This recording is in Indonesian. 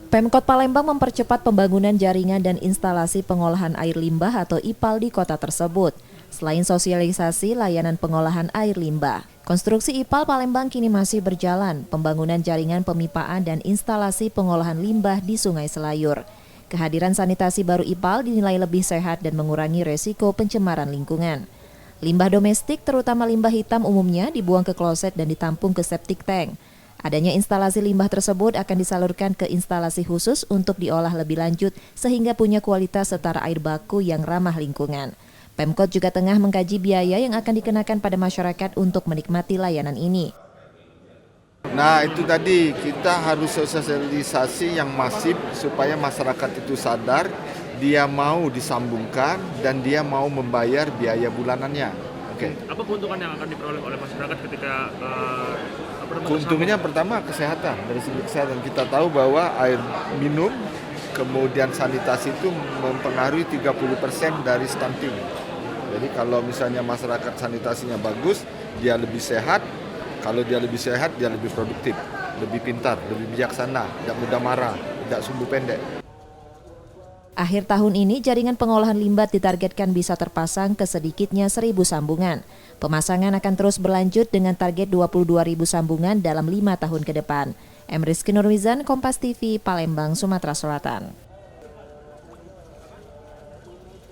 Pemkot Palembang mempercepat pembangunan jaringan dan instalasi pengolahan air limbah atau IPAL di kota tersebut. Selain sosialisasi layanan pengolahan air limbah, konstruksi IPAL Palembang kini masih berjalan, pembangunan jaringan pemipaan dan instalasi pengolahan limbah di Sungai Selayur. Kehadiran sanitasi baru IPAL dinilai lebih sehat dan mengurangi resiko pencemaran lingkungan. Limbah domestik, terutama limbah hitam umumnya, dibuang ke kloset dan ditampung ke septic tank. Adanya instalasi limbah tersebut akan disalurkan ke instalasi khusus untuk diolah lebih lanjut sehingga punya kualitas setara air baku yang ramah lingkungan. Pemkot juga tengah mengkaji biaya yang akan dikenakan pada masyarakat untuk menikmati layanan ini. Nah, itu tadi kita harus sosialisasi yang masif supaya masyarakat itu sadar, dia mau disambungkan dan dia mau membayar biaya bulanannya. Oke. Apa keuntungan yang akan diperoleh oleh masyarakat ketika keuntungannya pertama kesehatan. Dari segi kesehatan kita tahu bahwa air minum kemudian sanitasi itu mempengaruhi 30% dari stunting. Jadi kalau misalnya masyarakat sanitasinya bagus, dia lebih sehat. Kalau dia lebih sehat, dia lebih produktif, lebih pintar, lebih bijaksana, tidak mudah marah, tidak sumbu pendek. Akhir tahun ini, jaringan pengolahan limbah ditargetkan bisa terpasang ke sedikitnya 1.000 sambungan. Pemasangan akan terus berlanjut dengan target 22.000 sambungan dalam 5 tahun ke depan. Rizky Nurmizan, Kompas TV, Palembang, Sumatera Selatan.